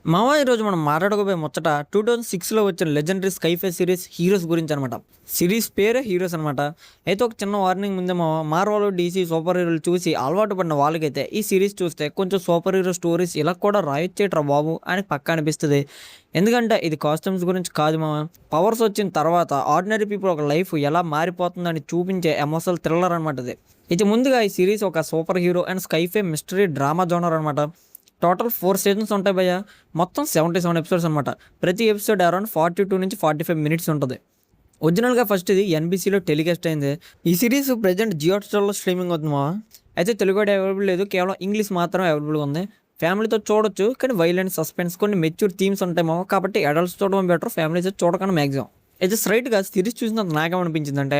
మామ ఈరోజు మనం మాట్లాడుకోబోయే ముచ్చట 2006లో వచ్చిన లెజెండరీ స్కైఫై సిరీస్ హీరోస్ గురించి అనమాట. సిరీస్ పేరే హీరోస్ అనమాట. అయితే ఒక చిన్న వార్నింగ్ ముందే మామ, మార్వెల్, డీసీ సూపర్ హీరోలు చూసి అలవాటు పడిన వాళ్ళకైతే ఈ సిరీస్ చూస్తే కొంచెం సూపర్ హీరో స్టోరీస్ ఇలా కూడా రాయొచ్చేట్రా బాబు అని పక్కా అనిపిస్తుంది. ఎందుకంటే ఇది కాస్ట్యూమ్స్ గురించి కాదు మామ, పవర్స్ వచ్చిన తర్వాత ఆర్డినరీ పీపుల్ ఒక లైఫ్ ఎలా మారిపోతుందని చూపించే ఎమోషనల్ థ్రిల్లర్ అనమాట ఇది. ఇది ముందుగా ఈ సిరీస్ ఒక super hero and sci-fi mystery drama genre అనమాట. టోటల్ 4 సీజన్స్ ఉంటాయి భయ్య. మొత్తం 77 ఎపిసోడ్స్ అనమాట. ప్రతి ఎపిసోడ్ అరౌండ్ 42 నుంచి 45 మినిట్స్ ఉంటుంది. ఒరిజినల్గా ఫస్ట్ ఇది ఎన్బీసీలో టెలికాస్ట్ అయింది. ఈ సిరీస్ ప్రజెంట్ జియో హాట్‌స్టార్‌లో స్ట్రీమింగ్ అవుతుందా. అయితే తెలుగు అవైలబుల్ లేదు, కేవలం ఇంగ్లీష్ మాత్రమే అవైలబుల్గా ఉంది. ఫ్యామిలీతో చూడొచ్చు, కానీ వైలెన్స్, సస్పెన్స్, కొన్ని మెచ్యూర్ థీమ్స్ ఉంటాయి మామ. కాబట్టి అడల్ట్స్ చూడడం బెటర్, ఫ్యామిలీస్ చూడకుండా మ్యాక్సిమం. అయితే స్ట్రైట్గా సిరీస్ చూసినంత నాకేమనిపించిందంటే,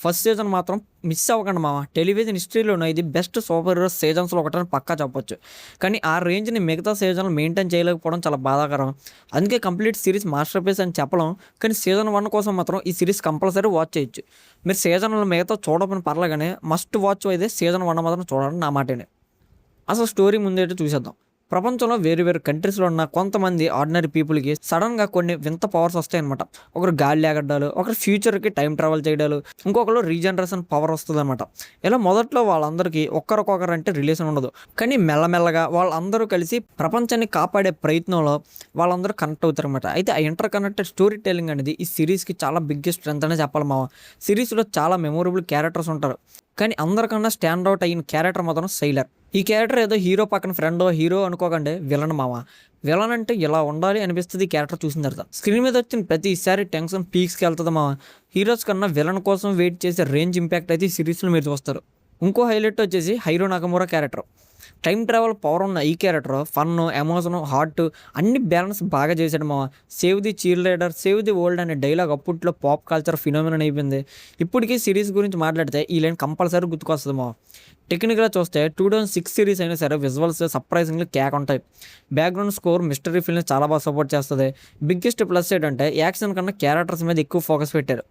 ఫస్ట్ సీజన్ మాత్రం మిస్ అవ్వకండి మామ. టెలివిజన్ హిస్టరీలోనే ఇది బెస్ట్ సూపర్ హీరో సీజన్స్లో ఒకటని పక్కా చెప్పొచ్చు. కానీ ఆ రేంజ్ని మిగతా సీజన్లు మెయింటైన్ చేయలేకపోవడం చాలా బాధాకరం. అందుకే కంప్లీట్ సిరీస్ మాస్టర్ పీస్ అని చెప్పలేం, కానీ సీజన్ 1 కోసం మాత్రం ఈ సిరీస్ కంపల్సరీ వాచ్ చేయొచ్చు. మీరు సీజన్లో మిగతా చూడమని పర్లే, కానీ మస్ట్ వాచ్ అయితే సీజన్ 1 మాత్రం చూడండి నా మాటనే. అసలు స్టోరీ ముందైతే చూసేద్దాం. ప్రపంచంలో వేరు వేరు కంట్రీస్లో ఉన్న కొంతమంది ఆర్డినరీ పీపుల్కి సడన్గా కొన్ని వింత పవర్స్ వస్తాయన్నమాట. ఒకరు గాలి ఎగడ్డాలు, ఒకరు ఫ్యూచర్కి టైం ట్రావెల్ చేయడాలు, ఇంకొకరు రీజనరేషన్ పవర్ వస్తుంది అనమాట. ఇలా మొదట్లో వాళ్ళందరికీ ఒక్కరికొకరు అంటే రిలేషన్ ఉండదు, కానీ మెల్లమెల్లగా వాళ్ళందరూ కలిసి ప్రపంచాన్ని కాపాడే ప్రయత్నంలో వాళ్ళందరూ కనెక్ట్ అవుతారు అనమాట. అయితే ఆ ఇంటర్ కనెక్టెడ్ స్టోరీ టెల్లింగ్ అనేది ఈ సిరీస్కి చాలా బిగ్గెస్ట్ స్ట్రెంత్ అనే చెప్పాలి మామ. సిరీస్లో చాలా మెమొరబుల్ క్యారెక్టర్స్ ఉంటారు, కానీ అందరికన్నా స్టాండ్ అవుట్ అయిన క్యారెక్టర్ మాత్రం సైలర్. ఈ క్యారెక్టర్ ఏదో హీరో పక్కన ఫ్రెండ్ హీరో అనుకోకండి, విలన్ మామ. విలన్ అంటే ఇలా ఉండాలి అనిపిస్తుంది ఈ క్యారెక్టర్ చూసిన తర్వాత. స్క్రీన్ మీద వచ్చిన ప్రతిసారి టెన్షన్ పీక్స్కి వెళ్తుంది మామ. హీరోస్ కన్నా విలన్ కోసం వెయిట్ చేసే రేంజ్ ఇంపాక్ట్ అయితే ఈ సిరీస్లో మీరు చూస్తారు. ఇంకో హైలైట్ వచ్చేసి హైరో నాకమురా క్యారెక్టర్. టైం ట్రావెల్ పవర్ ఉన్న ఈ క్యారెక్టర్ ఫన్, ఎమోషన్, హార్ట్ అన్ని బ్యాలెన్స్ బాగా చేశాడు మామ. Save the cheer leader, save the world అనే డైలాగ్ అప్పట్లో పాప్ కల్చర్ ఫినోమినన్ అయిపోయింది. ఇప్పటికీ సిరీస్ గురించి మాట్లాడితే ఈ లైన్ కంపల్సరీ గుర్తుకొస్తుంది మామ. టెక్నిక్గా చూస్తే 2006 సిరీస్ అయినా సరే విజువల్స్ సర్ప్రైజింగ్లీ క్యాక్ ఉంటాయి. బ్యాక్గ్రౌండ్ స్కోర్ మిస్టరీ ఫీల్ని చాలా బాగా సపోర్ట్ చేస్తుంది. బిగ్గెస్ట్ ప్లస్ ఏంటంటే యాక్షన్ కన్నా క్యారెక్టర్స్ మీద ఎక్కువ ఫోకస్ పెట్టారు.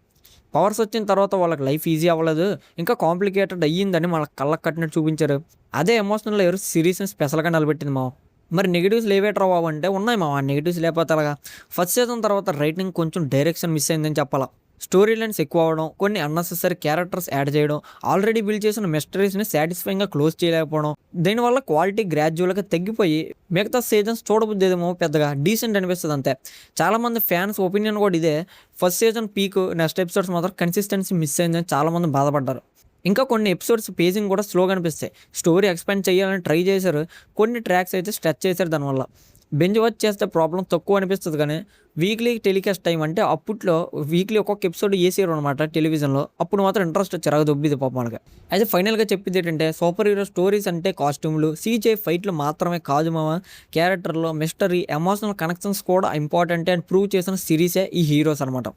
పవర్స్ వచ్చిన తర్వాత వాళ్ళకి లైఫ్ ఈజీ అవ్వలేదు, ఇంకా కాంప్లికేటెడ్ అయ్యిందని వాళ్ళ కళ్ళకు కట్టినట్టు చూపించారు. అదే ఎమోషనల్ లేయర్ సిరీస్ని స్పెషల్గా నిలబెట్టింది మావ. మరి నెగిటివ్స్ లేవేట్రా బాబు అంటే ఉన్నాయి మావ. నెగిటివ్స్ లేకపోతే అలాగా ఫస్ట్ సీజన్ తర్వాత రైటింగ్ కొంచెం డైరెక్షన్ మిస్ అయిందని చెప్పాలా. స్టోరీ లైన్స్ ఎక్కువ అవడం, కొన్ని అన్నెసెసరీ క్యారెక్టర్స్ యాడ్ చేయడం, ఆల్రెడీ బిల్డ్ చేసిన మిస్టరీస్ని సాటిస్ఫైయింగ్గా క్లోజ్ చేయలేకపోవడం, దీనివల్ల క్వాలిటీ గ్రాడ్యువల్గా తగ్గిపోయి మిగతా సీజన్స్ చూడబుద్దేమో పెద్దగా డీసెంట్ అనిపిస్తుంది అంతే. చాలామంది ఫ్యాన్స్ ఒపీనియన్ కూడా ఇదే. First season peak, next episodes మాత్రం కన్సిస్టెన్సీ మిస్ అయిందని చాలామంది బాధపడ్డారు. ఇంకా కొన్ని ఎపిసోడ్స్ పేజింగ్ కూడా స్లోగా అనిపిస్తాయి. స్టోరీ ఎక్స్పాండ్ చేయాలని ట్రై చేశారు, కొన్ని ట్రాక్స్ అయితే స్ట్రెచ్ చేశారు. దానివల్ల బెంజ్ వాచ్ చేస్తే ప్రాబ్లం తక్కువ అనిపిస్తుంది, కానీ వీక్లీ టెలికాస్ట్ టైం అంటే అప్పట్లో వీక్లీ ఒక్కొక్క ఎపిసోడ్ వేసేరు అనమాట టెలివిజన్లో. అప్పుడు మాత్రం ఇంట్రెస్ట్ చిరగ దొబ్బిది పాప మనకి. అయితే ఫైనల్గా చెప్పింది ఏంటంటే, సూపర్ హీరో స్టోరీస్ అంటే కాస్ట్యూమ్లు, సీజే ఫైట్లు మాత్రమే కాదు మామ. క్యారెక్టర్లో మిస్టరీ, ఎమోషనల్ కనెక్షన్స్ కూడా ఇంపార్టెంట్ అని ప్రూవ్ చేసిన సిరీసే ఈ హీరోస్ అనమాట.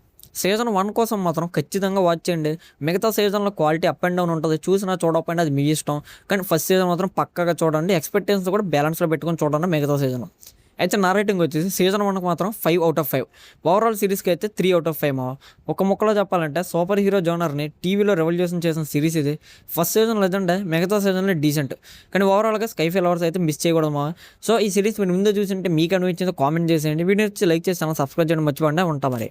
సీజన్ 1 కోసం మాత్రం ఖచ్చితంగా వాచ్ చేయండి. మిగతా సీజన్లో క్వాలిటీ అప్ అండ్ డౌన్ ఉంటుంది, చూసినా చూడకపోయినా అది మీ ఇష్టం. కానీ ఫస్ట్ సీజన్ మాత్రం పక్కాగా చూడండి. ఎక్స్పెక్టేషన్స్ కూడా బ్యాలెన్స్లో పెట్టుకొని చూడండి మిగతా సీజన్. అయితే నా రేటింగ్ వచ్చేసి సీజన్ 1కి మాత్రం 5/5. ఓవరాల్ సిరీస్కి అయితే 3/5 మా. ఒక ముక్కలో చెప్పాలంటే సూపర్ హీరో జోనర్ని టీవీలో రెవల్యూషన్ చేసిన సిరీస్ ఇది. ఫస్ట్ సీజన్ లేదంటే మిగతా సీజన్లో డీసెంట్, కానీ ఓవరాల్గా స్కైఫై లవర్స్ అయితే మిస్ చేయకూడదు మా. సో ఈ సిరీస్ మీరు ముందే చూసింటే మీకు అనిపించిందో కామెంట్ చేసేయండి. వీడియో వచ్చి లైక్ చేసి ఛానల్ సబ్స్క్రైబ్ చేయడం మర్చిపోండి. ఉంటా మరి.